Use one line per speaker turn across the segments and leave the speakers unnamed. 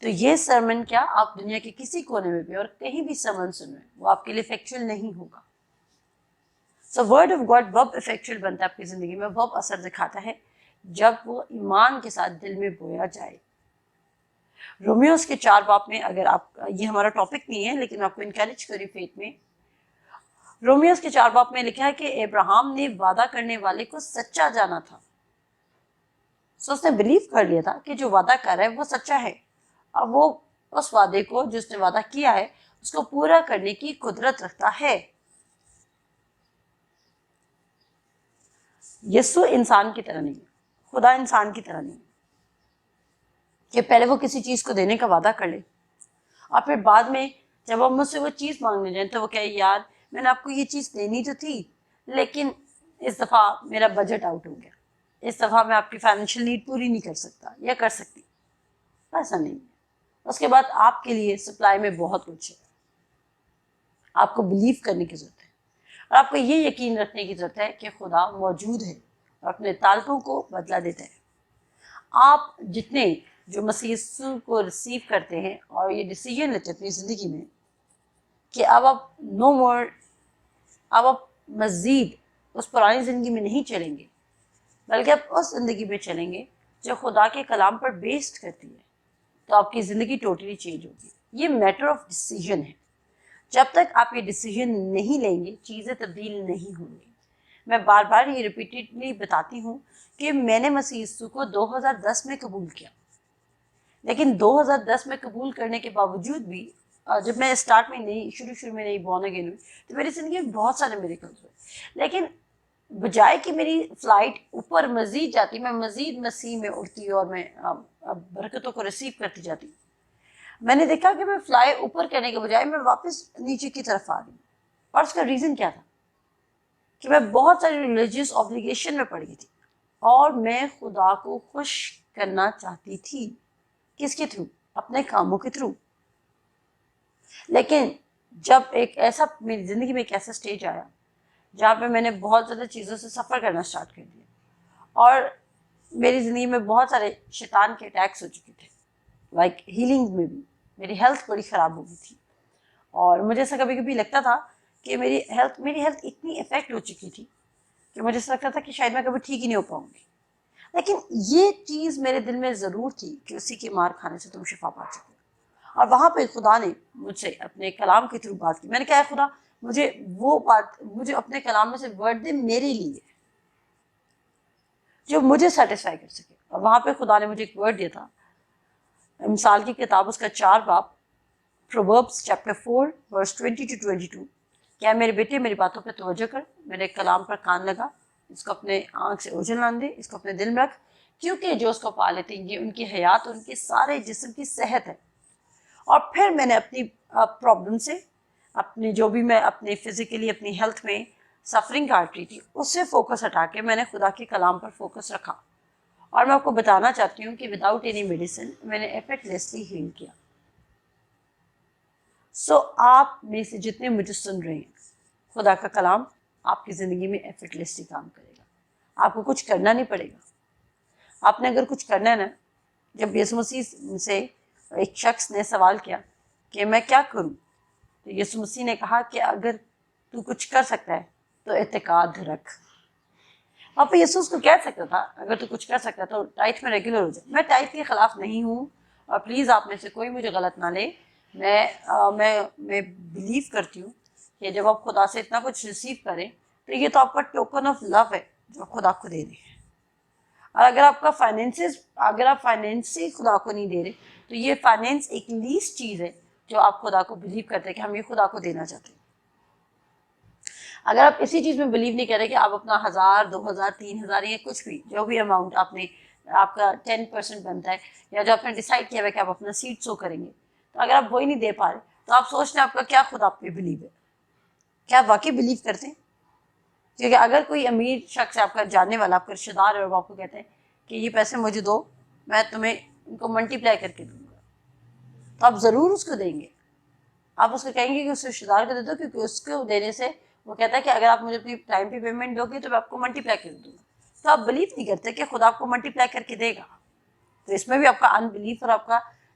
تو یہ سرمن کیا آپ دنیا کے کسی کونے میں بھی اور کہیں بھی سرمن سن رہے ہیں وہ آپ کے لیے افیکچوئل نہیں ہوگا. سو ورڈ آف گاڈ ورب افیکچوئل بنتا ہے آپ کی زندگی میں, ورب اثر دکھاتا ہے جب وہ ایمان کے ساتھ دل میں بویا جائے. رومیوز کے 4 باب میں, اگر آپ, یہ ہمارا ٹاپک نہیں ہے لیکن آپ کو انکریج کری فیتھ میں, رومیوز کے 4 باب میں لکھا ہے کہ ابراہم نے وعدہ کرنے والے کو سچا جانا تھا. سو اس نے بلیو کر لیا تھا کہ جو وعدہ کر رہا ہے وہ سچا ہے. اب وہ اس وعدے کو جس نے وعدہ کیا ہے اس کو پورا کرنے کی قدرت رکھتا ہے. یسوع انسان کی طرح نہیں, خدا انسان کی طرح نہیں کہ پہلے وہ کسی چیز کو دینے کا وعدہ کر لے اور پھر بعد میں جب ہم مجھ سے وہ چیز مانگنے جائیں تو وہ کہے یار میں نے آپ کو یہ چیز دینی تو تھی لیکن اس دفعہ میرا بجٹ آؤٹ ہو گیا, اس دفعہ میں آپ کی فائنینشیل نیڈ پوری نہیں کر سکتا یا کر سکتی. ایسا نہیں ہے. اس کے بعد آپ کے لیے سپلائی میں بہت کچھ ہے. آپ کو بلیو کرنے کی ضرورت ہے اور آپ کو یہ یقین رکھنے کی ضرورت ہے کہ خدا موجود ہے اور اپنے طالبوں کو بدلہ دیتا ہے. آپ جتنے جو مسیح یسوع کو ریسیو کرتے ہیں اور یہ ڈیسیجن لیتے ہیں اپنی زندگی میں کہ اب آپ نو مور, اب آپ مزید اس پرانی زندگی میں نہیں چلیں گے بلکہ آپ اس زندگی میں چلیں گے جو خدا کے کلام پر بیسڈ کرتی ہے, تو آپ کی زندگی ٹوٹلی چینج ہوگی. یہ میٹر آف ڈیسیجن ہے. جب تک آپ یہ ڈیسیجن نہیں لیں گے چیزیں تبدیل نہیں ہوں گی. میں بار بار یہ ریپیٹیڈلی بتاتی ہوں کہ میں نے مسیح یسوع کو 2010 میں قبول کیا, لیکن 2010 میں قبول کرنے کے باوجود بھی جب میں اسٹارٹ میں نہیں, شروع میں نہیں بورن اگین ہوئی تو میری زندگی میں بہت سارے میریکلز ہوئے, لیکن بجائے کہ میری فلائٹ اوپر مزید جاتی, میں مزید مسیح میں اڑتی اور میں برکتوں کو ریسیو کرتی جاتی, میں نے دیکھا کہ میں فلائی اوپر کرنے کے بجائے میں واپس نیچے کی طرف آ رہی ہوں. اور اس کا ریزن کیا تھا کہ میں بہت ساری ریلیجیس آبلیگیشن میں پڑ گئی تھی اور میں خدا کو خوش کرنا چاہتی تھی. کس کے تھرو؟ اپنے کاموں کے تھرو. لیکن جب ایک ایسا میری زندگی میں ایک ایسا سٹیج آیا جہاں پہ میں نے بہت زیادہ چیزوں سے سفر کرنا سٹارٹ کر دیا اور میری زندگی میں بہت سارے شیطان کے اٹیکس ہو چکے تھے, لائک ہیلنگ میں بھی میری ہیلتھ بڑی خراب ہو گئی تھی اور مجھے ایسا کبھی کبھی لگتا تھا کہ میری ہیلتھ اتنی افیکٹ ہو چکی تھی کہ مجھے ایسا لگتا تھا کہ شاید میں کبھی ٹھیک ہی نہیں ہو پاؤں گی. لیکن یہ چیز میرے دل میں ضرور تھی کہ اسی کی مار کھانے سے تم شفا پا چکے. اور وہاں پہ خدا نے مجھ سے اپنے کلام کے تھرو بات کی. میں نے کہا خدا مجھے وہ بات, مجھے اپنے کلام میں سے ورڈ دے میرے لیے جو مجھے سیٹسفائی کر سکے. اور وہاں پہ خدا نے مجھے ایک ورڈ دیا تھا, مثال کی کتاب اس کا 4 باب, پرووربس چیپٹر 4 ورس 20-22. کیا میرے بیٹے میری باتوں پہ توجہ کر, میرے کلام پر کان لگا, اس کو اپنے آنکھ سے اوجھل نہ دے, اس کو اپنے دل میں رکھ, کیونکہ جو اس کو پا لیتے ہیں یہ ان کی حیات اور ان کے سارے جسم کی صحت ہے. اور پھر میں نے اپنی پرابلم سے, اپنی جو بھی میں اپنے فزیکلی اپنی ہیلتھ میں سفرنگ کاٹ رہی تھی اس سے فوکس ہٹا کے میں نے خدا کے کلام پر فوکس رکھا. اور میں آپ کو بتانا چاہتی ہوں کہ وداؤٹ اینی میڈیسن میں نے ایفرٹلیسلی ہیل کیا. سو آپ میں سے جتنے مجھے سن رہے ہیں, خدا کا کلام آپ کی زندگی میں ایفرٹلیسلی کام کرے گا. آپ کو کچھ کرنا نہیں پڑے گا. آپ نے اگر کچھ کرنا ہے نا, جب یسوع مسیح سے ایک شخص نے سوال کیا کہ میں کیا کروں, تو یسوع مسیح نے کہا کہ اگر تو کچھ کر سکتا ہے تو اعتقاد رکھ. آپ یسوع کو کہہ سکتا تھا اگر تو کچھ کر سکتا ہے تو ٹائٹ میں ریگولر ہو جائے. میں ٹائٹ کے خلاف نہیں ہوں اور پلیز آپ میں سے کوئی مجھے غلط نہ لے. میں بلیو کرتی ہوں کہ جب آپ خدا سے اتنا کچھ ریسیو کریں تو یہ تو آپ کا ٹوکن آف لو ہے جو خدا کو دے رہے ہیں. اور اگر آپ کا اگر آپ فائنینس ہی خدا کو نہیں دے رہے تو یہ فائنینس ایک لیسٹ چیز ہے جو آپ خدا کو بلیو کرتے ہیں کہ ہم یہ خدا کو دینا چاہتے ہیں. اگر آپ اسی چیز میں بلیو نہیں کریں کہ آپ اپنا 1000, 2000, 3000 یا کچھ بھی جو بھی اماؤنٹ آپ کا 10% بنتا ہے یا جو آپ نے ڈیسائیڈ کیا ہے کہ آپ اپنا سیڈ سو کریں گے, تو اگر آپ وہی نہیں دے پا رہے تو آپ سوچتے ہیں آپ کا کیا خدا آپ پہ بلیو ہے, کیا آپ واقعی بلیو کرتے ہیں؟ کیونکہ اگر کوئی امیر شخص ہے آپ کا جاننے والا, آپ کا رشتے دار ہے اور وہ آپ کو کہتے ہیں کہ یہ پیسے مجھے دو, میں تمہیں ان کو ملٹیپلائی کر کے دوں گا, تو آپ ضرور اس کو دیں گے. آپ اس کو کہیں گے کہ اس رشتے دار کو دے دو, کیونکہ اس کو دینے سے وہ کہتا ہے کہ اگر آپ مجھے اپنی ٹائم پہ پیمنٹ دو گے تو میں آپ کو ملٹیپلائی کر دوں گا. تو آپ بلیو نہیں کرتے کہ خدا آپ کو ملٹیپلائی کر کے دے گا. تو اس میں بھی آپ کا ان بلیف اور آپ کا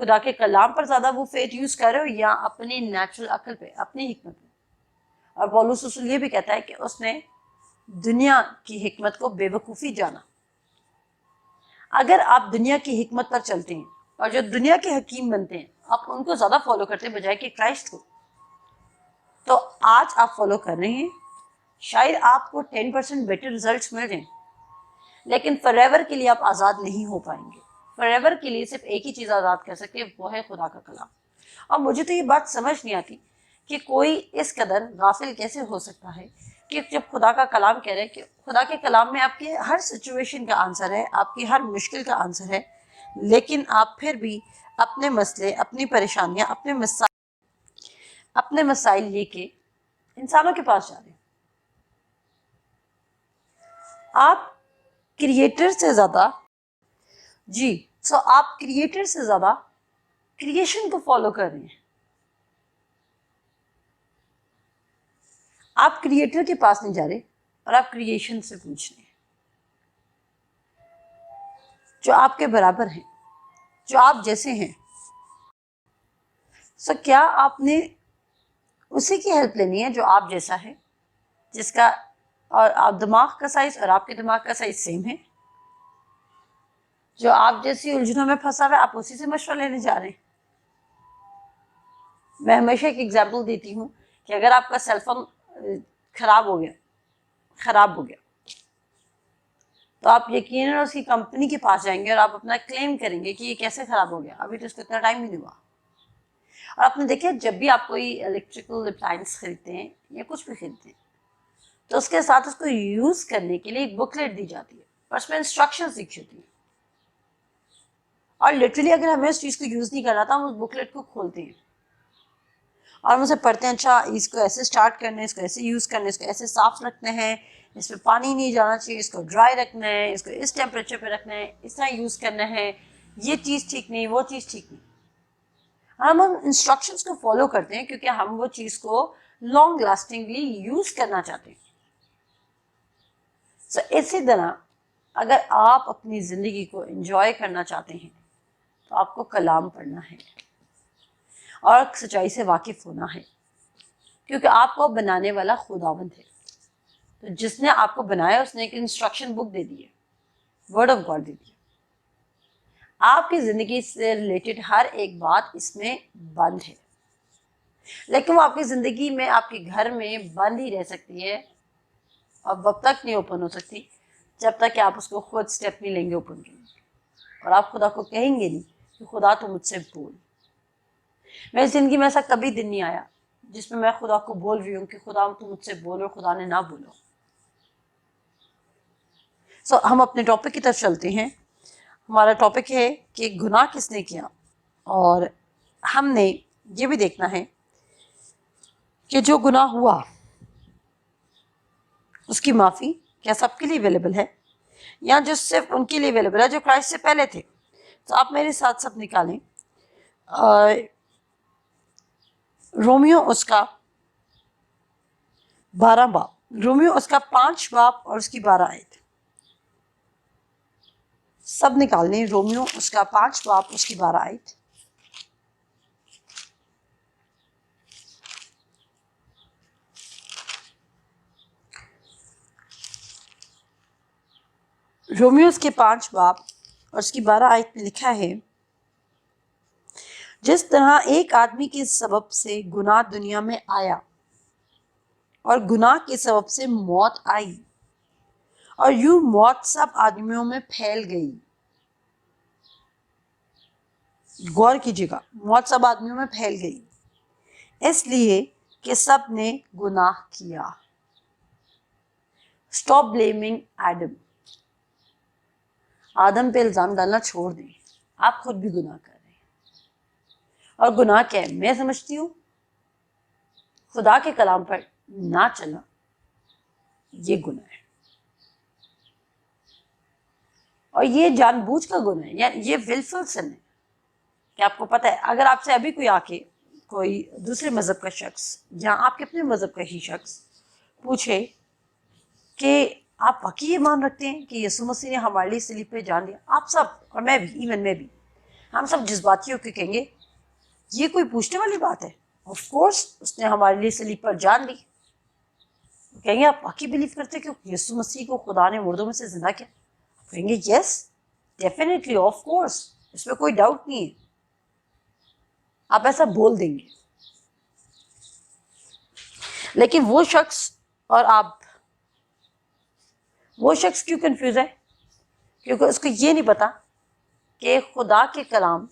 خدا کے کلام پر زیادہ وہ فیتھ یوز کر رہے ہو یا اپنی نیچرل عقل پہ، اپنی حکمت پہ؟ اور پولس رسول یہ بھی کہتا ہے کہ اس نے دنیا کی حکمت کو بے وقوفی جانا۔ اگر آپ دنیا کی حکمت پر چلتے ہیں اور جو دنیا کے حکیم بنتے ہیں آپ ان کو زیادہ فالو کرتے ہیں بجائے کہ کرائسٹ کو، تو آج آپ فالو کر رہے ہیں، شاید آپ کو 10% بیٹر ریزلٹس مل جائیں، لیکن فار ایور کے لیے آپ آزاد نہیں ہو پائیں گے۔ فار ایور کے لیے صرف ایک ہی چیز آزاد کر سکتے ہیں، وہ ہے خدا کا کلام۔ اور مجھے تو یہ بات سمجھ نہیں آتی کہ کوئی اس قدر غافل کیسے ہو سکتا ہے کہ جب خدا کا کلام کہہ رہے کہ خدا کے کلام میں آپ کے ہر سچویشن کا آنسر ہے، آپ کی ہر مشکل کا آنسر ہے، لیکن آپ پھر بھی اپنے مسئلے، اپنی پریشانیاں، اپنے مسائل لے کے انسانوں کے پاس جا رہے ہیں۔ آپ کریٹر سے زیادہ آپ کریٹر سے زیادہ کریشن کو فالو کر رہے ہیں۔ آپ کریٹر کے پاس نہیں جا رہے اور آپ کریشن سے پوچھ رہے ہیں، جو آپ کے برابر ہیں، جو آپ جیسے ہیں۔ کیا آپ نے اسی کی ہیلپ لینی ہے جو آپ جیسا ہے، جس کا اور آپ دماغ کا سائز اور آپ کے دماغ کا سائز سیم ہے، جو آپ جیسی الجھنوں میں پھنسا ہوا ہے، آپ اسی سے مشورہ لینے جا رہے ہیں؟ میں ہمیشہ ایک ایگزامپل دیتی ہوں کہ اگر آپ کا سیل فون خراب ہو گیا تو آپ یقیناً اس کی کمپنی کے پاس جائیں گے اور آپ اپنا کلیم کریں گے کہ یہ کیسے خراب ہو گیا، ابھی تو اس کو اتنا ٹائم ہی نہیں ہوا۔ اور آپ نے دیکھا جب بھی آپ کوئی الیکٹریکل اپلائنس خریدتے ہیں یا کچھ بھی خریدتے ہیں تو اس کے ساتھ اس کو یوز کرنے کے لیے ایک بکلیٹ دی جاتی ہے اور اس میں انسٹرکشنز لکھی ہوتی ہیں، اور لٹرلی اگر ہمیں اس چیز کو یوز نہیں کرنا تھا ہم اس بکلیٹ کو کھولتے ہیں اور ہم اسے پڑھتے ہیں، اچھا اس کو ایسے اسٹارٹ کرنا ہے، اس کو ایسے یوز کرنا ہے، اس کو ایسے صاف رکھنا ہے، اس میں پانی نہیں جانا چاہیے، اس کو ڈرائی رکھنا ہے، اس کو اس ٹیمپریچر پہ رکھنا ہے، اس طرح یوز کرنا ہے، یہ چیز ٹھیک نہیں، وہ چیز ٹھیک نہیں۔ ہم انسٹرکشنز کو فالو کرتے ہیں کیونکہ ہم وہ چیز کو لانگ لاسٹنگلی یوز کرنا چاہتے ہیں۔ اسی طرح اگر آپ اپنی زندگی کو انجوائے کرنا چاہتے ہیں تو آپ کو کلام پڑھنا ہے اور سچائی سے واقف ہونا ہے، کیونکہ آپ کو بنانے والا خداوند ہے۔ تو جس نے آپ کو بنایا اس نے ایک انسٹرکشن بک دے دی ہے، ورڈ آف گاڈ دے دی ہے۔ آپ کی زندگی سے ریلیٹڈ ہر ایک بات اس میں بند ہے، لیکن وہ آپ کی زندگی میں، آپ کے گھر میں بند ہی رہ سکتی ہے اور وقت تک نہیں اوپن ہو سکتی جب تک کہ آپ اس کو خود سٹیپ نہیں لیں گے اوپن کرنے کے، اور آپ خدا کو کہیں گے نہیں کہ خدا تو مجھ سے بول۔ میری زندگی میں ایسا کبھی دن نہیں آیا جس میں خدا کو بول رہی ہوں کہ خدا تو مجھ سے بولو، خدا نے نہ بولو۔ ہم اپنے ٹاپک کی طرف چلتے ہیں۔ ہمارا ٹاپک ہے کہ گناہ کس نے کیا، اور ہم نے یہ بھی دیکھنا ہے کہ جو گناہ ہوا اس کی معافی کیا سب کے لیے اویلیبل ہے یا جو صرف ان کے لیے اویلیبل ہے جو کرائسٹ سے پہلے تھے۔ تو آپ میرے ساتھ سب نکالیں رومیو اس کا 12 باب، رومیو اس کا 5 باب اور اس کی 12 آیت، سب نکال لیں۔ رومیو اس کا 5 باب اس کی 12 آیت۔ رومیوز کے 5 باب اور اس کی 12 آیت میں لکھا ہے، جس طرح ایک آدمی کے سبب سے گناہ دنیا میں آیا اور گناہ کے سبب سے موت آئی، اور یوں موت سب آدمیوں میں پھیل گئی۔ غور کیجیے گا، موت سب آدمیوں میں پھیل گئی اس لیے کہ سب نے گناہ کیا۔ اسٹاپ بلیمنگ ایڈم، آدم پہ الزام ڈالنا چھوڑ دیں، آپ خود بھی گناہ کر رہے ہیں۔ اور گناہ کیا ہے؟ میں سمجھتی ہوں خدا کے کلام پر نہ چلنا یہ گناہ ہے، اور یہ جان بوجھ کا گناہ ہے، یعنی یہ ولفل سن ہے کہ آپ کو پتہ ہے اگر آپ سے ابھی کوئی آ کے کوئی دوسرے مذہب کا شخص یا آپ کے اپنے مذہب کا ہی شخص پوچھے کہ آپ واقعی یہ مان رکھتے ہیں کہ یسوع مسیح نے ہمارے لیے صلیب پہ جان دیا، آپ سب اور میں بھی، ایون میں بھی ہم سب جذباتی ہو کے کہیں گے یہ کوئی پوچھنے والی بات ہے؟ آف کورس اس نے ہمارے لیے صلیب پر جان دی. کہیں گے آپ واقعی بلیو کرتے کہ یسوع مسیح کو خدا نے مردوں میں سے زندہ کیا؟ کہیں گے یس ڈیفینیٹلی آف کورس، اس میں کوئی ڈاؤٹ نہیں ہے. آپ ایسا بول دیں گے. لیکن وہ شخص اور آپ، وہ شخص کیوں کنفیوز ہے؟ کیونکہ اس کو یہ نہیں پتا کہ خدا کے کلام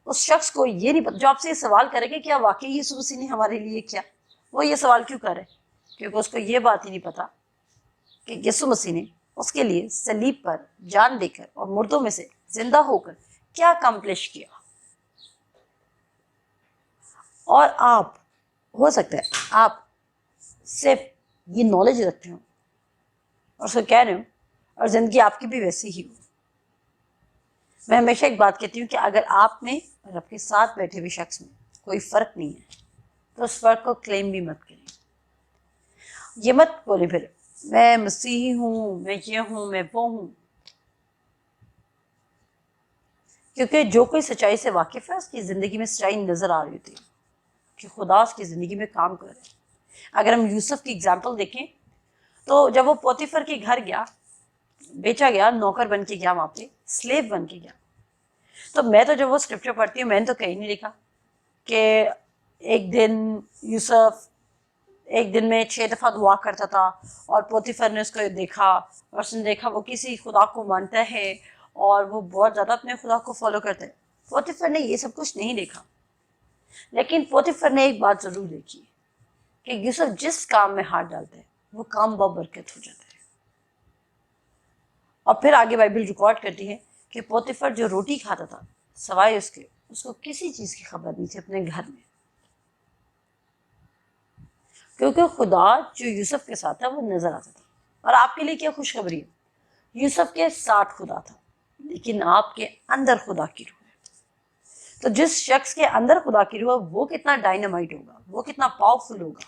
اس شخص کو یہ نہیں پتا جو آپ سے یہ سوال کرے کہ کیا واقعی یسوع مسیح نے ہمارے لیے کیا. وہ یہ سوال کیوں کرے؟ کیونکہ اس کو یہ بات ہی نہیں پتا کہ یسوع مسیح نے اس کے لیے صلیب پر جان دے کر اور مردوں میں سے زندہ ہو کر کیا اکمپلش کیا. اور آپ، ہو سکتا ہے آپ صرف یہ نالج رکھتے ہوں اور اس کو کہہ رہے ہوں اور زندگی آپ کی بھی ویسی ہی ہو. میں ہمیشہ ایک بات کہتی ہوں کہ اگر آپ میں اور آپ کے ساتھ بیٹھے ہوئے شخص میں کوئی فرق نہیں ہے تو اس فرق کو کلیم بھی مت کریں. یہ مت بولے پھر میں مسیحی ہوں، میں یہ ہوں، میں وہ ہوں. کیونکہ جو کوئی سچائی سے واقف ہے اس کی زندگی میں سچائی نظر آ رہی ہوتی ہے کہ خدا اس کی زندگی میں کام کر رہے. اگر ہم یوسف کی اگزامپل دیکھیں تو جب وہ پوتیفر کے گھر گیا، بیچا گیا، نوکر بن کے گیا، وہاں پہ سلیو بن کے گیا. تو میں تو جب وہ اسکرپچر پڑھتی ہوں میں نے تو کہیں نہیں لکھا کہ ایک دن یوسف ایک دن میں 6 دفعہ دعا کرتا تھا اور پوتیفر نے اس کو دیکھا اور اس نے دیکھا وہ کسی خدا کو مانتا ہے اور وہ بہت زیادہ اپنے خدا کو فالو کرتا ہے. پوتیفر نے یہ سب کچھ نہیں دیکھا، لیکن پوتیفر نے ایک بات ضرور دیکھی کہ یوسف جس کام میں ہاتھ ڈالتا ہے وہ کام بابرکت ہو جاتا ہے. اور پھر آگے بائبل ریکارڈ کرتی ہے کہ پوتیفر جو روٹی کھاتا تھا سوائے اس کے، اس کو کسی چیز کی خبر نہیں تھی اپنے گھر میں. کیونکہ خدا جو یوسف کے ساتھ تھا وہ نظر آتا تھا. اور آپ کے لیے کیا خوشخبری ہے، یوسف کے ساتھ خدا تھا لیکن آپ کے اندر خدا کی روح ہے. تو جس شخص کے اندر خدا کی روح ہے وہ کتنا ڈائنامائٹ ہوگا، وہ کتنا پاورفل ہوگا.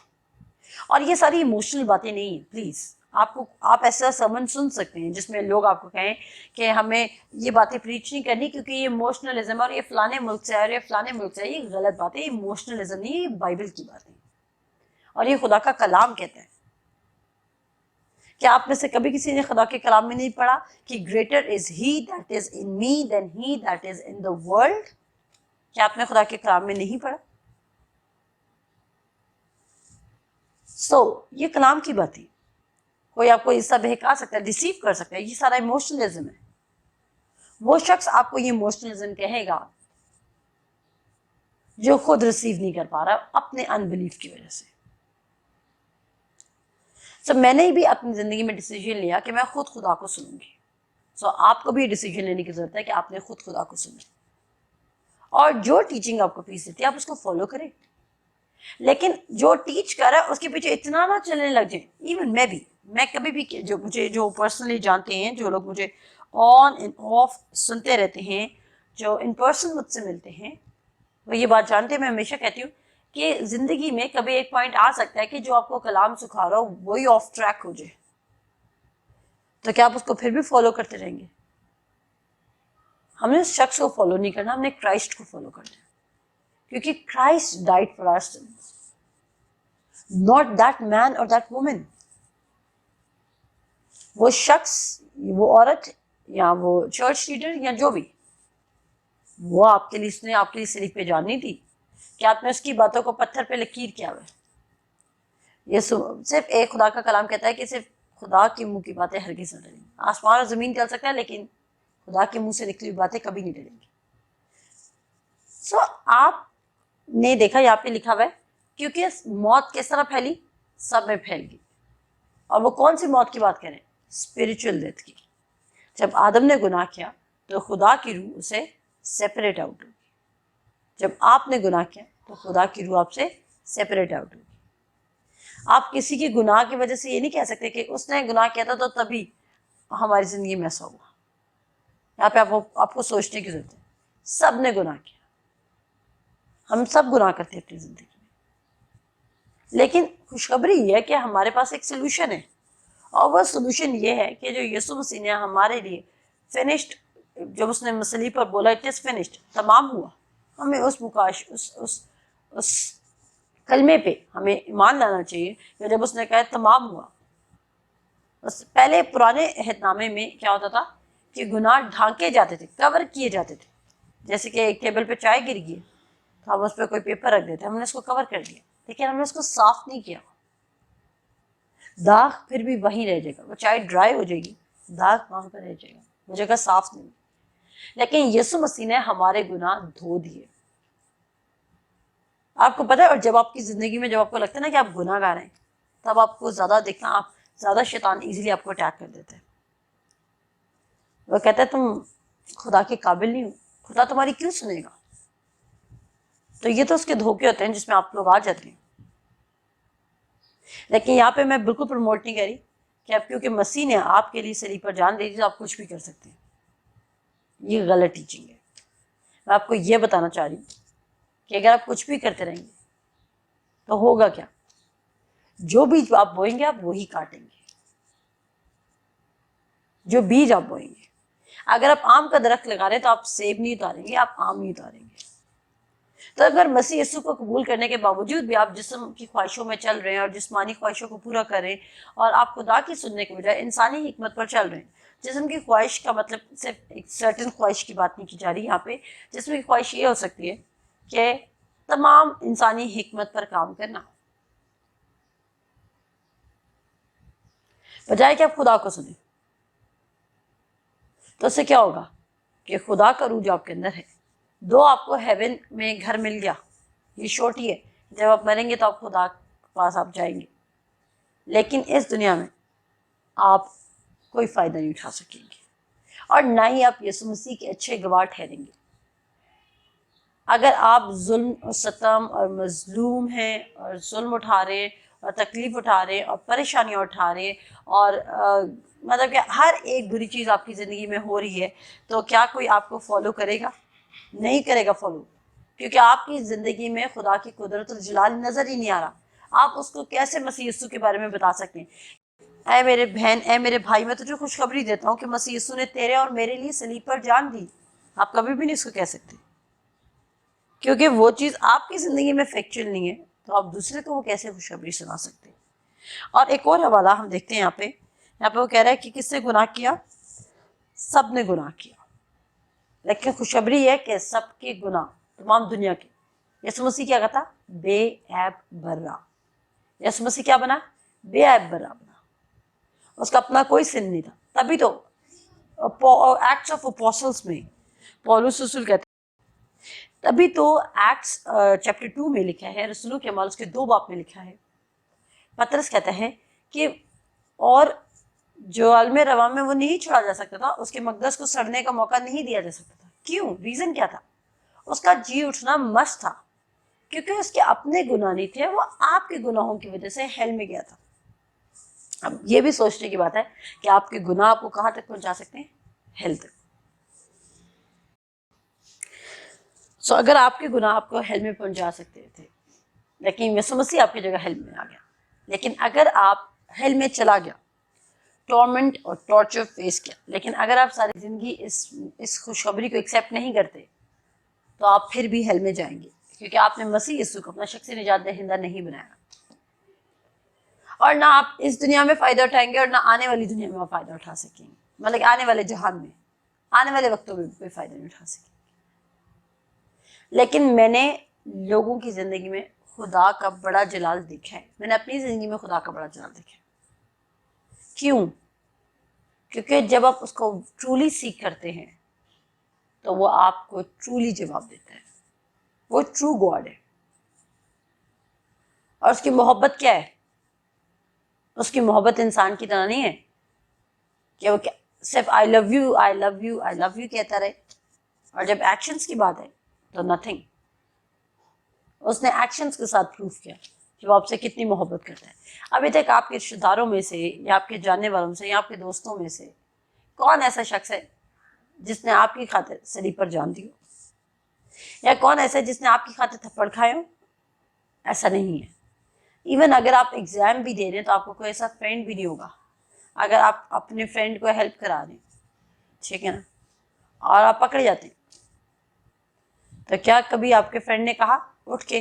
اور یہ ساری ایموشنل باتیں نہیں ہیں. پلیز آپ ایسا سرمن سن سکتے ہیں جس میں لوگ آپ کو کہیں کہ ہمیں یہ باتیں پریچ نہیں کرنی کیونکہ یہ ایموشنلزم اور یہ فلانے ملک سے ہے اور یہ فلانے ملک سے ہے. یہ غلط بات ہے. یہ ایموشنلزم نہیں، یہ بائبل کی بات ہے اور یہ خدا کا کلام کہتا ہے. کیا آپ میں سے کبھی کسی نے خدا کے کلام میں نہیں پڑھا کہ greater is he that is in me than he that is in the world? کیا آپ نے خدا کے کلام میں نہیں پڑھا؟ یہ کلام کی بات ہے. کوئی آپ کو اس طرح بہکا سکتا ہے، ڈیسیو کر سکتا ہے. یہ سارا ایموشنلزم ہے. وہ شخص آپ کو یہ ایموشنلزم کہے گا جو خود ریسیو نہیں کر پا رہا اپنے انبلیف کی وجہ سے. میں نے بھی اپنی زندگی میں ڈیسیجن لیا کہ میں خود خدا کو سنوں گی. آپ کو بھی ڈیسیجن لینے کی ضرورت ہے کہ آپ نے خود خدا کو سنا اور جو ٹیچنگ آپ کو پیس دیتی ہے آپ اس کو فالو کریں. لیکن جو ٹیچ کر رہا ہے اس کے پیچھے اتنا نہ چلنے لگ جائیں. ایون میں کبھی بھی جو پرسنلی جانتے ہیں، جو لوگ مجھے آن اینڈ آف سنتے رہتے ہیں، جو ان پرسن مجھ سے ملتے ہیں، وہ یہ بات جانتے ہیں. میں ہمیشہ کہتی ہوں کہ زندگی میں کبھی ایک پوائنٹ آ سکتا ہے کہ جو آپ کو کلام سکھا رہا ہو وہی آف ٹریک ہو جائے. تو کیا آپ اس کو پھر بھی فالو کرتے رہیں گے؟ ہم نے اس شخص کو فالو نہیں کرنا، ہم نے کرائسٹ کو فالو کرنا ہے. کیونکہ Christ died for our sins, not that man اور دیٹ وومن. وہ شخص، وہ عورت یا وہ چرچ لیڈر یا جو بھی، وہ آپ کے لیے، اس نے آپ کے لیے صلیب پہ جان نہیں دی کہ آپ نے اس کی باتوں کو پتھر پہ لکیر کیا ہوا ہے. یہ صرف ایک خدا کا کلام کہتا ہے کہ صرف خدا کے منہ کی باتیں ہرگز نہ ڈلیں. آسمان اور زمین چل سکتا ہے لیکن خدا کے منہ سے نکلی ہوئی باتیں کبھی نہیں ڈلیں گی. آپ نے دیکھا یہاں پہ لکھا ہوا ہے کیونکہ موت کس طرح پھیلی؟ سب میں پھیل گئی. اور وہ کون سی موت کی بات کریں؟ اسپرچل ڈیتھ کی. جب آدم نے گناہ کیا تو خدا کی روح اسے سیپریٹ آؤٹ ہوگی. جب آپ نے گناہ کیا تو خدا کی روح آپ سے سیپریٹ آؤٹ ہوگی. آپ کسی کی گناہ کی وجہ سے یہ نہیں کہہ سکتے کہ اس نے گناہ کیا تھا تو تبھی ہماری زندگی میں ایسا ہوا. یہاں پہ آپ کو سوچنے کی ضرورت ہے. سب نے گناہ کیا، ہم سب گناہ کرتے ہیں اپنی زندگی میں. لیکن خوشخبری یہ ہے کہ ہمارے پاس ایک سلوشن ہے اور وہ سلوشن یہ ہے کہ جو یسوع مسیح نے ہمارے لیے فنشڈ جب اس نے مسئلے پر بولا اٹ از فنشڈ، تمام ہوا، ہمیں اس کلمے پہ ہمیں ایمان لانا چاہیے کہ جب اس نے کہا تمام ہوا. بس پہلے پرانے عہد نامے میں کیا ہوتا تھا کہ گناہ ڈھانکے جاتے تھے، کور کیے جاتے تھے. جیسے کہ ایک ٹیبل پہ چائے گر گئی تو ہم اس پہ کوئی پیپر رکھ دیتے، ہم نے اس کو کور کر دیا، لیکن ہم نے اس کو صاف نہیں کیا. داغ پھر بھی وہیں رہ جائے گا، وہ چائے ڈرائی ہو جائے گی، داغ وہاں پہ رہ جائے گا، وہ جگہ صاف نہیں. لیکن یسوع مسیح نے ہمارے گناہ دھو دیے. آپ کو پتہ ہے، اور جب آپ کی زندگی میں جب آپ کو لگتا ہے نا کہ آپ گناہ گار ہیں، تب آپ کو زیادہ دیکھنا، آپ زیادہ شیطان ایزیلی آپ کو اٹیک کر دیتے ہیں. وہ کہتا ہے تم خدا کے قابل نہیں ہو، خدا تمہاری کیوں سنے گا. تو یہ تو اس کے دھوکے ہوتے ہیں جس میں آپ لوگ آ جاتے ہیں. لیکن یہاں پہ میں بالکل پروموٹ نہیں کر رہی کہ اب کیونکہ مسیح نے آپ کے لیے صلیب پر جان دے دی تو آپ کچھ بھی کر سکتے ہیں. یہ غلط ٹیچنگ ہے. میں آپ کو یہ بتانا چاہ رہی ہوں کہ اگر آپ کچھ بھی کرتے رہیں گے تو ہوگا کیا؟ جو بیج آپ بوئیں گے آپ وہی کاٹیں گے. جو بیج آپ بوئیں گے، اگر آپ آم کا درخت لگا رہے ہیں تو آپ سیب نہیں اتاریں گے، آپ آم نہیں اتاریں گے. تو اگر مسیح یسوع کو قبول کرنے کے باوجود بھی آپ جسم کی خواہشوں میں چل رہے ہیں اور جسمانی خواہشوں کو پورا کریں، اور آپ خدا کی سننے کے بجائے انسانی حکمت پر چل رہے ہیں. جسم کی خواہش کا مطلب صرف ایک سرٹن خواہش کی بات نہیں کی جا رہی یہاں پہ. جسم کی خواہش یہ ہو سکتی ہے کہ تمام انسانی حکمت پر کام کرنا، بجائے کہ آپ خدا کو سنیں. تو اس سے کیا ہوگا کہ خدا کا روح جو آپ کے اندر ہے، دو آپ کو ہیون میں گھر مل گیا. یہ شورٹی ہے، جب آپ مریں گے تو آپ خدا کے پاس آپ جائیں گے، لیکن اس دنیا میں آپ کوئی فائدہ نہیں اٹھا سکیں گے، اور نہ ہی آپ یسوع مسیح کے اچھے گواہ ٹھہریں گے. اگر آپ ظلم اور ستم اور مظلوم ہیں اور ظلم اٹھا رہے ہیں اور تکلیف اٹھا رہے ہیں اور پریشانیاں اٹھا رہے ہیں اور مطلب کہ ہر ایک بری چیز آپ کی زندگی میں ہو رہی ہے، تو کیا کوئی آپ کو فالو کرے گا؟ نہیں کرے گا فالو، کیونکہ آپ کی زندگی میں خدا کی قدرت اور جلال نظر ہی نہیں آ رہا. آپ اس کو کیسے مسیح یسوع کے بارے میں بتا سکتے ہیں؟ اے میرے بہن، اے میرے بھائی، میں تجھے خوشخبری دیتا ہوں کہ مسیح یسوع نے تیرے اور میرے لیے صلیب پر جان دی. آپ کبھی بھی نہیں اس کو کہہ سکتے، کیونکہ وہ چیز آپ کی زندگی میں فیکچوئل نہیں ہے، تو آپ دوسرے کو وہ کیسے خوشخبری سنا سکتے ہیں؟ اور ایک اور حوالہ ہم دیکھتے ہیں یہاں پہ وہ کہہ رہا ہے کہ کس نے گناہ کیا؟ سب نے گناہ کیا. لیکن خوشخبری ہے کہ سب کے گناہ، تمام دنیا کے. یسوع مسیح کیا کہتا؟ بے عیب برا. یسوع مسیح کیا بنا؟ بے عیب برا بنا. اس کا اپنا کوئی سن نہیں تھا. تبھی تو ایکٹس آف اپوسٹلز میں پولس رسول کہتے ہیں، تبھی تو ایکٹس چیپٹر 2 میں لکھا ہے، رسولوں کے اعمال اس کے 2 باب میں لکھا ہے، پطرس کہتا ہے کہ اور جو عالم روا میں وہ نہیں چھوڑا جا سکتا تھا، اس کے مقدس کو سڑنے کا موقع نہیں دیا جا سکتا تھا. کیوں؟ ریزن کیا تھا؟ اس کا جی اٹھنا مست تھا، کیونکہ اس کے اپنے گناہ نہیں تھے، وہ آپ کے گناہوں کی وجہ سے ہیل میں گیا تھا. اب یہ بھی سوچنے کی بات ہے کہ آپ کے گناہ آپ کو کہاں تک پہنچا سکتے ہیں؟ ہیل تک. سو اگر آپ کے گناہ آپ کو ہیل میں پہنچا سکتے تھے، لیکن یسوع مسیح آپ کی جگہ ہیل میں آ گیا. لیکن اگر آپ ہیل میں چلا گیا، ٹورمنٹ اور ٹارچر فیس کیا، لیکن اگر آپ ساری زندگی اس خوشخبری کو ایکسیپٹ نہیں کرتے تو آپ پھر بھی ہیل میں جائیں گے، کیونکہ آپ نے مسیح یسوع کو اپنا شخصی نجات دہندہ نہیں بنایا. اور نہ آپ اس دنیا میں فائدہ اٹھائیں گے اور نہ آنے والی دنیا میں آپ فائدہ اٹھا سکیں گے، مطلب آنے والے جہان میں، آنے والے وقتوں میں کوئی فائدہ نہیں اٹھا سکیں گے. لیکن میں نے لوگوں کی زندگی میں خدا کا بڑا جلال دیکھا ہے. میں نے اپنی زندگی میں خدا کا بڑا جلال دیکھا ہے. کیوں؟ کیونکہ جب آپ اس کو ٹرولی سیکھ کرتے ہیں تو وہ آپ کو ٹرولی جواب دیتا ہے. وہ ٹرو گاڈ ہے. اور اس کی محبت کیا ہے؟ اس کی محبت انسان کی طرح نہیں ہے کہ وہ صرف I love you I love you I love you کہتا رہے، اور جب ایکشنز کی بات ہے تو نتھنگ. اس نے ایکشنز کے ساتھ پروف کیا کہ وہ آپ سے کتنی محبت کرتا ہے. ابھی تک آپ کے رشتے داروں میں سے یا آپ کے جاننے والوں سے یا آپ کے دوستوں میں سے کون ایسا شخص ہے جس نے آپ کی خاطر صلیب پر جان دی ہو؟ یا کون ایسا ہے جس نے آپ کی خاطر تھپڑ کھائے ہو؟ ایسا نہیں ہے. ایون اگر آپ ایگزام بھی دے رہے ہیں تو آپ کو کوئی ایسا فرینڈ بھی نہیں ہوگا. اگر آپ اپنے فرینڈ کو ہیلپ کرا رہے ہیں، ٹھیک ہے نا، اور آپ پکڑے جاتے ہیں. تو کیا کبھی آپ کے فرینڈ نے کہا اٹھ کے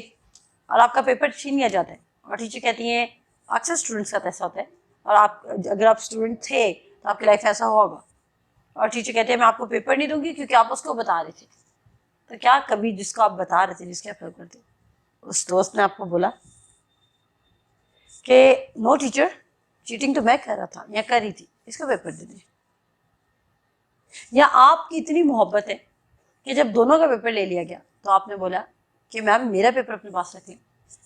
اور آپ کا پیپر چھین لیا جاتا ہے اور ٹیچر کہتی ہیں, اکثر اسٹوڈنٹس کا ایسا ہوتا ہے, اور آپ اگر آپ اسٹوڈنٹ تھے تو آپ کی لائف ایسا ہوگا, اور ٹیچر کہتے ہیں میں آپ کو پیپر نہیں دوں گی کیونکہ آپ اس کو بتا رہے تھے. تو کیا کبھی جس کو آپ بتا رہے تھے, جس کے آپ ہیلپ کرتے, اس دوست نے آپ کو بولا کہ نو ٹیچر, چیٹنگ تو میں کر رہا تھا یا کر رہی تھی, اس کو پیپر دے دیں. یا آپ کی اتنی محبت ہے کہ جب دونوں کا پیپر لے لیا گیا تو آپ نے بولا کہ میم میرا پیپر اپنے پاس رکھ لیں,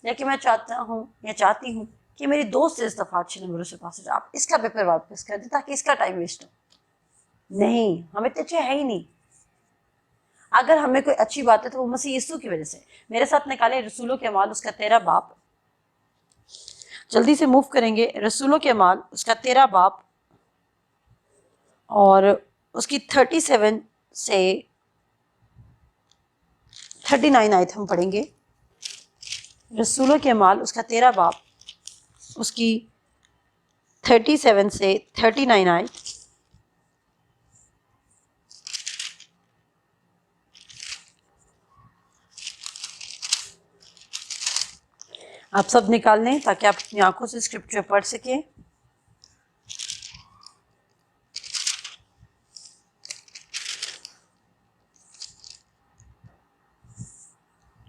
یا کہ میں چاہتا ہوں یا چاہتی ہوں کہ میری دوست اس دفعہ اچھے نمبروں سے پاس ہو جائے, آپ اس کا پیپر واپس کر دیں تاکہ اس کا ٹائم ویسٹ ہو. نہیں, ہمیں تو اچھے ہے ہی نہیں. اگر ہمیں کوئی اچھی بات ہے تو وہ مسیح یسوع کی وجہ سے. میرے ساتھ نکالے رسولوں کے اعمال اس کا 13 باب, جلدی سے موو کریں گے. رسولوں کے اعمال اس کا 13 باب اور اس کی 37 سے 39 آیت ہم پڑھیں گے. رسولوں کے اعمال اس کا 13 باب اس کی 37 سے 39 آیت. آپ سب نکال لیں تاکہ آپ اپنی آنکھوں سے اسکرپچر پڑھ سکیں.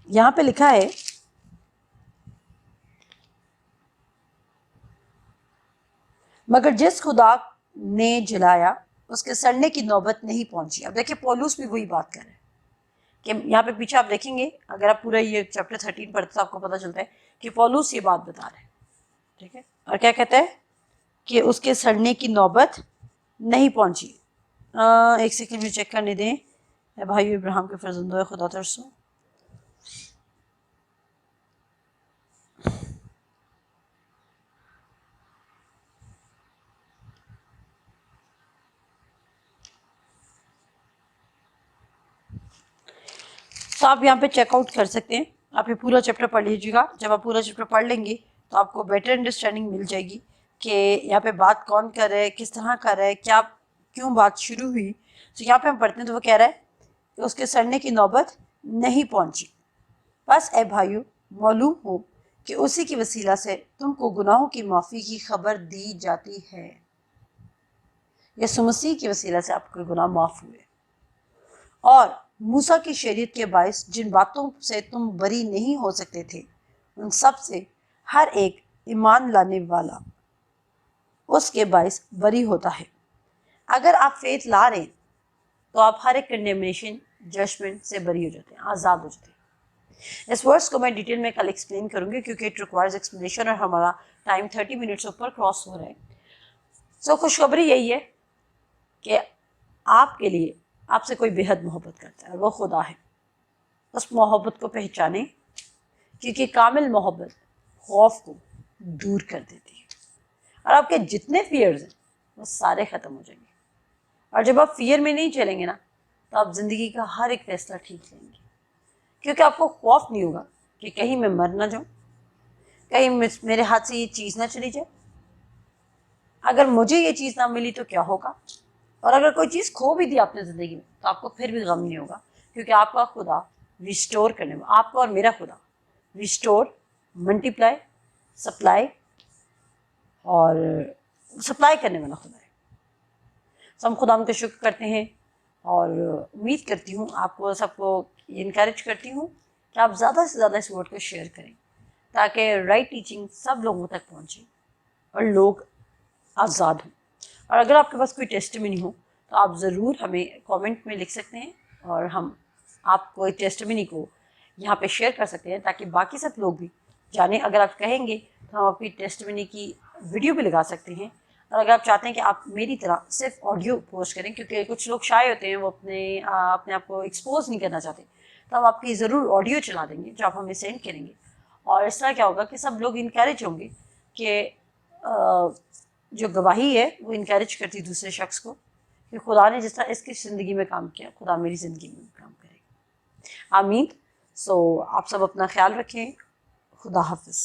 یہاں پہ لکھا ہے مگر جس خدا نے جلایا اس کے سڑنے کی نوبت نہیں پہنچی. اب دیکھیں پولوس بھی وہی بات کر رہے ہیں کہ یہاں پہ پیچھے آپ دیکھیں گے, اگر آپ پورا یہ چیپٹر 13 پڑھتے تو آپ کو پتہ چلتا ہے کہ پولوس یہ بات بتا رہے ہیں. ٹھیک ہے, اور کیا کہتا ہے کہ اس کے سڑنے کی نوبت نہیں پہنچی. ایک سیکنڈ میں چیک کرنے دیں. اے بھائی ابراہیم کے فرزندوں خدا ترسو. تو آپ یہاں پہ چیک آؤٹ کر سکتے ہیں. آپ یہ پورا چیپٹر پڑھ لیجیے گا. جب آپ پورا چیپٹر پڑھ لیں گے تو آپ کو بیٹر انڈرسٹینڈنگ مل جائے گی کہ یہاں پہ بات کون کر رہا ہے, کس طرح کر رہا ہے, کیا کیوں بات شروع ہوئی. تو یہاں پہ ہم پڑھتے ہیں تو وہ کہہ رہا ہے کہ اس کے سڑنے کی نوبت نہیں پہنچی. بس اے بھائیو معلوم ہو کہ اسی کی وسیلہ سے تم کو گناہوں کی معافی کی خبر دی جاتی ہے. یسوع مسیح کی وسیلہ سے آپ کے گناہ معاف ہوئے. اور موسیٰ کی شریعت کے باعث جن باتوں سے تم بری نہیں ہو سکتے تھے ان سب سے ہر ایک ایمان لانے والا اس کے باعث بری ہوتا ہے. اگر آپ فیتھ لا رہے ہیں تو آپ ہر ایک کنڈیمنیشن ججمنٹ سے بری ہو جاتے ہیں, آزاد ہو جاتے ہیں. اس ورڈس کو میں ڈیٹیل میں کل ایکسپلین کروں گی کیونکہ اٹ ریکوائرز ایکسپلینیشن اور ہمارا ٹائم 30 منٹس اوپر کراس ہو رہا ہے. سو خوشخبری یہی ہے کہ آپ کے لیے آپ سے کوئی بے حد محبت کرتا ہے, وہ خدا ہے. اس محبت کو پہچانیں کیونکہ کامل محبت خوف کو دور کر دیتی ہے اور آپ کے جتنے فیئرز ہیں وہ سارے ختم ہو جائیں گے. اور جب آپ فیئر میں نہیں چلیں گے نا تو آپ زندگی کا ہر ایک فیصلہ ٹھیک لیں گے کیونکہ آپ کو خوف نہیں ہوگا کہ کہیں میں مر نہ جاؤں, کہیں میرے ہاتھ سے یہ چیز نہ چلی جائے, اگر مجھے یہ چیز نہ ملی تو کیا ہوگا. اور اگر کوئی چیز کھو بھی دی آپ نے زندگی میں تو آپ کو پھر بھی غم نہیں ہوگا کیونکہ آپ کا خدا ریسٹور کرنے والا, آپ کا اور میرا خدا ریسٹور, ملٹیپلائی, سپلائی اور سپلائی کرنے والا خدا ہے. تو ہم خدا کا شکر کرتے ہیں اور امید کرتی ہوں آپ کو سب کو انکریج کرتی ہوں کہ آپ زیادہ سے زیادہ اس ورڈ کو شیئر کریں تاکہ رائٹ ٹیچنگ سب لوگوں تک پہنچے اور لوگ آزاد ہوں. اور اگر آپ کے پاس کوئی ٹیسٹمنی ہو تو آپ ضرور ہمیں کامنٹ میں لکھ سکتے ہیں اور ہم آپ کو ٹیسٹمنی کو یہاں پہ شیئر کر سکتے ہیں تاکہ باقی سب لوگ بھی جانیں. اگر آپ کہیں گے تو ہم اپنی ٹیسٹمنی کی ویڈیو بھی لگا سکتے ہیں. اور اگر آپ چاہتے ہیں کہ آپ میری طرح صرف آڈیو پوسٹ کریں کیونکہ کچھ لوگ شائع ہوتے ہیں, وہ اپنے آپ کو ایکسپوز نہیں کرنا چاہتے, تو ہم آپ کی ضرور آڈیو چلا دیں گے جو آپ ہمیں سینڈ کریں گے. اور اس طرح کیا ہوگا کہ سب لوگ انکریج ہوں گے کہ جو گواہی ہے وہ انکریج کرتی دوسرے شخص کو کہ خدا نے جس طرح اس کی زندگی میں کام کیا خدا میری زندگی میں کام کرے. آمین. سو آپ سب اپنا خیال رکھیں. خدا حافظ.